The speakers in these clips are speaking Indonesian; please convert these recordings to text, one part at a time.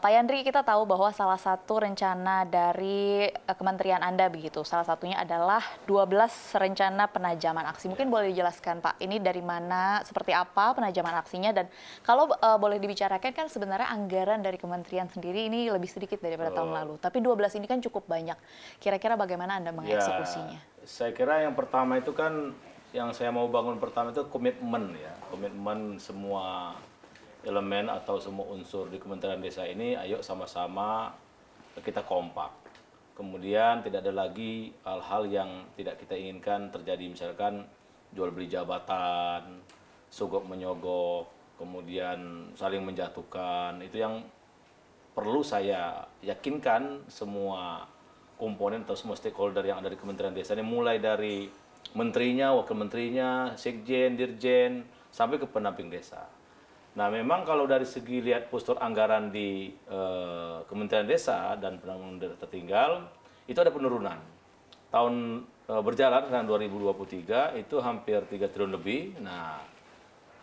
Pak Yandri, kita tahu bahwa salah satu rencana dari Kementerian Anda begitu, salah satunya adalah 12 rencana penajaman aksi. Mungkin boleh dijelaskan Pak, ini dari mana, seperti apa penajaman aksinya, dan kalau boleh dibicarakan kan sebenarnya anggaran dari Kementerian sendiri ini lebih sedikit daripada tahun lalu. Tapi 12 ini kan cukup banyak. Kira-kira bagaimana Anda mengeksekusinya? Ya, saya kira yang pertama itu kan, yang saya mau bangun pertama itu komitmen ya. Komitmen semua elemen atau semua unsur di Kementerian Desa ini, ayo sama-sama kita kompak. Kemudian tidak ada lagi hal-hal yang tidak kita inginkan terjadi, misalkan jual beli jabatan, sogok menyogok, kemudian saling menjatuhkan. Itu yang perlu saya yakinkan semua komponen atau semua stakeholder yang ada di Kementerian Desa ini, mulai dari menterinya, wakil menterinya, sekjen, dirjen, sampai ke pendamping desa. Nah, memang kalau dari segi lihat postur anggaran di Kementerian Desa dan Penanggulangan Daerah Tertinggal, itu ada penurunan. Tahun berjalan dengan 2023 itu hampir 3 triliun lebih. Nah,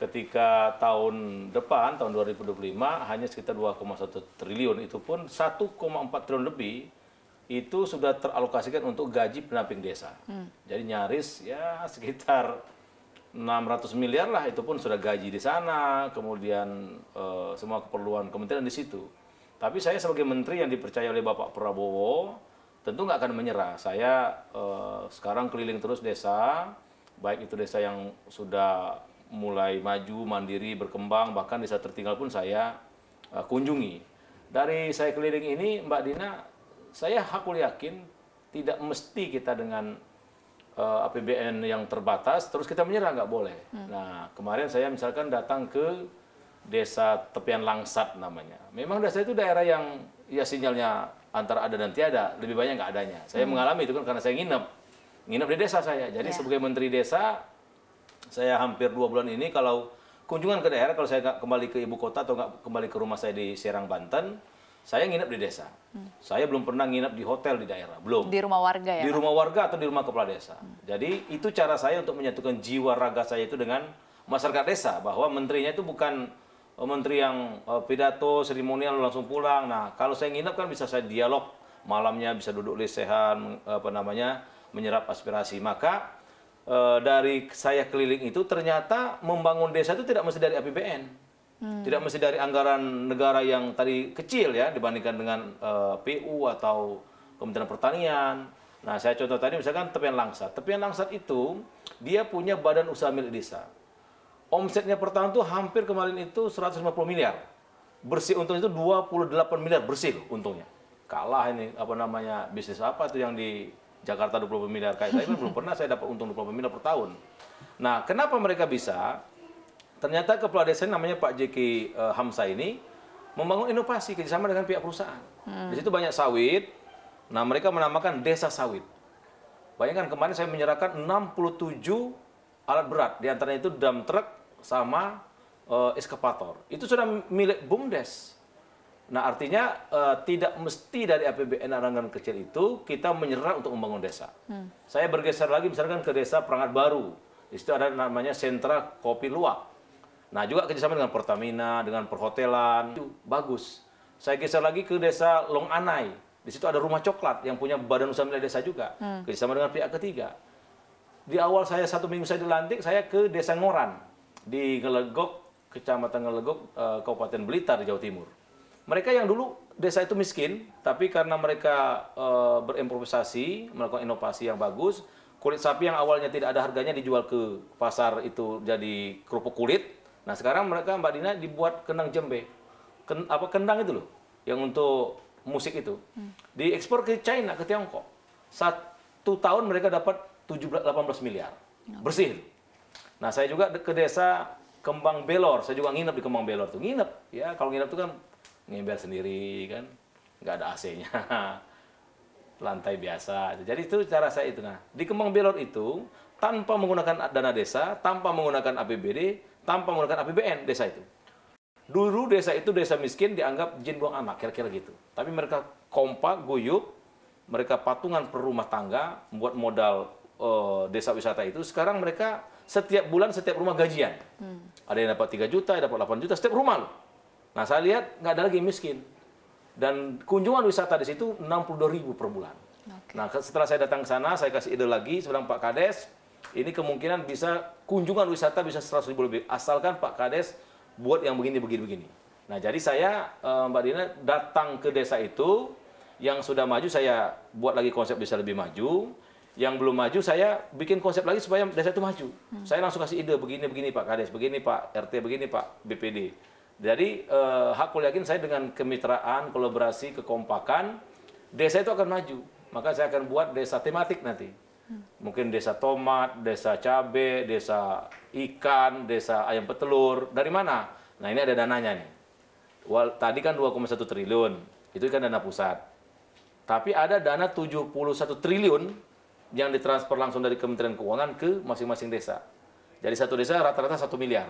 ketika tahun depan, tahun 2025, hanya sekitar 2,1 triliun. Itu pun 1,4 triliun lebih itu sudah teralokasikan untuk gaji pendamping desa. Jadi nyaris ya sekitar 600 miliar lah, itu pun sudah gaji di sana, kemudian semua keperluan kementerian di situ. Tapi saya sebagai menteri yang dipercaya oleh Bapak Prabowo, tentu nggak akan menyerah. Saya sekarang keliling terus desa, baik itu desa yang sudah mulai maju, mandiri, berkembang, bahkan desa tertinggal pun saya kunjungi. Dari saya keliling ini, Mbak Dina, saya hakul yakin tidak mesti kita dengan APBN yang terbatas, terus kita menyerah, nggak boleh. Nah, kemarin saya misalkan datang ke desa tepian Langsat namanya. Memang desa itu daerah yang ya sinyalnya antara ada dan tiada, lebih banyak nggak adanya. Saya mengalami itu kan karena saya nginep di desa saya. Jadi sebagai menteri desa, saya hampir 2 bulan ini kalau kunjungan ke daerah, kalau saya nggak kembali ke ibu kota atau nggak kembali ke rumah saya di Serang, Banten, saya nginep di desa. Saya belum pernah nginep di hotel di daerah, belum. Di rumah warga ya? Di rumah warga atau di rumah kepala desa. Jadi itu cara saya untuk menyatukan jiwa raga saya itu dengan masyarakat desa, bahwa menterinya itu bukan menteri yang pidato, seremonial langsung pulang. Nah, kalau saya nginep kan bisa saya dialog, malamnya bisa duduk lesehan, menyerap aspirasi. Maka dari saya keliling itu ternyata membangun desa itu tidak mesti dari APBN. Tidak mesti dari anggaran negara yang tadi kecil ya dibandingkan dengan PU atau Kementerian Pertanian. Nah, saya contoh tadi misalkan Tepian Langsat. Tepian Langsat itu dia punya badan usaha milik desa. Omsetnya per tahun tuh hampir kemarin itu 150 miliar. Bersih untungnya itu 28 miliar bersih untungnya. Kalah ini bisnis apa tuh yang di Jakarta 20 miliar kayak saya kan belum pernah saya dapat untung 20 miliar per tahun. Nah, kenapa mereka bisa? Ternyata kepala desa namanya Pak Jeki Hamzah ini membangun inovasi kerjasama dengan pihak perusahaan. Di situ banyak sawit. Nah, mereka menamakan desa sawit. Bayangkan kemarin saya menyerahkan 67 alat berat. Di antaranya itu dump truck sama eskavator. Itu sudah milik BUMDes. Nah, artinya tidak mesti dari APBN anggaran kecil itu kita menyerah untuk membangun desa. Saya bergeser lagi misalkan ke desa Perangat Baru. Di situ ada namanya sentra kopi luwak. Nah, juga kerjasama dengan Pertamina, dengan perhotelan, itu bagus. Saya geser lagi ke desa Long Anai. Di situ ada rumah coklat yang punya badan usaha milik desa juga. Kerjasama dengan pihak ketiga. Di awal saya 1 minggu saya dilantik, saya ke desa Ngoran. Di Ngelegok, Kecamatan Ngelegok, Kabupaten Blitar, Jawa Timur. Mereka yang dulu desa itu miskin, tapi karena mereka berimprovisasi, melakukan inovasi yang bagus, kulit sapi yang awalnya tidak ada harganya dijual ke pasar itu jadi kerupuk kulit. Nah, sekarang mereka, Mbak Dina, dibuat kendang jembe. Kendang itu loh, yang untuk musik itu. Diekspor ke China, ke Tiongkok. 1 tahun mereka dapat 18 miliar. Bersih. Nah, saya juga ke desa Kembang Belor. Saya juga nginep di Kembang Belor tuh. Nginep. Ya, kalau nginep itu kan ngember sendiri kan. Nggak ada AC-nya. Lantai biasa. Jadi itu cara saya itu. Nah, di Kembang Belor itu tanpa menggunakan dana desa, tanpa menggunakan APBD, tanpa menggunakan APBN desa itu. Dulu desa itu desa miskin dianggap jin buang anak, kira-kira gitu. Tapi mereka kompak, guyup, mereka patungan per rumah tangga, membuat modal desa wisata itu. Sekarang mereka setiap bulan, setiap rumah gajian. Ada yang dapat 3 juta, ada yang dapat 8 juta, setiap rumah loh. Nah, saya lihat nggak ada lagi miskin. Dan kunjungan wisata di situ 62.000 per bulan. Oke. Nah, setelah saya datang ke sana, saya kasih ide lagi, saya bilang Pak Kades, ini kemungkinan bisa kunjungan wisata bisa 100.000 lebih, asalkan Pak Kades buat yang begini. Nah, jadi saya, Mbak Dina, datang ke desa itu, yang sudah maju saya buat lagi konsep desa lebih maju, yang belum maju saya bikin konsep lagi supaya desa itu maju. Saya langsung kasih ide, begini Pak Kades, begini Pak RT, begini Pak BPD. Jadi, hakul yakin saya dengan kemitraan, kolaborasi, kekompakan, desa itu akan maju. Maka saya akan buat desa tematik nanti. Mungkin desa tomat, desa cabai, desa ikan, desa ayam petelur. Dari mana? Nah, ini ada dananya nih. Tadi kan 2,1 triliun, itu kan dana pusat. Tapi ada dana 71 triliun yang ditransfer langsung dari Kementerian Keuangan ke masing-masing desa. Jadi satu desa rata-rata 1 miliar.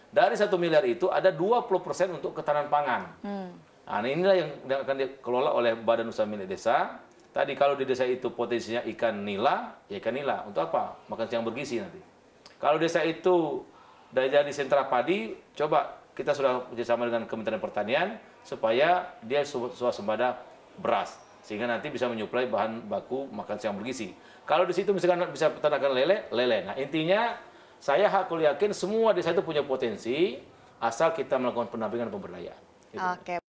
Dari 1 miliar itu ada 20% untuk ketahanan pangan. Nah, inilah yang akan dikelola oleh Badan Usaha Milik Desa. Tadi kalau di desa itu potensinya ikan nila, ya ikan nila. Untuk apa? Makan siang bergizi nanti. Kalau desa itu jadi sentra padi, coba kita sudah bekerjasama dengan Kementerian Pertanian supaya dia swasembada beras. Sehingga nanti bisa menyuplai bahan baku makan siang bergizi. Kalau di situ misalkan bisa peternakan lele. Nah, intinya saya hakul yakin semua desa itu punya potensi asal kita melakukan pendampingan pemberdayaan. Gitu. Oke.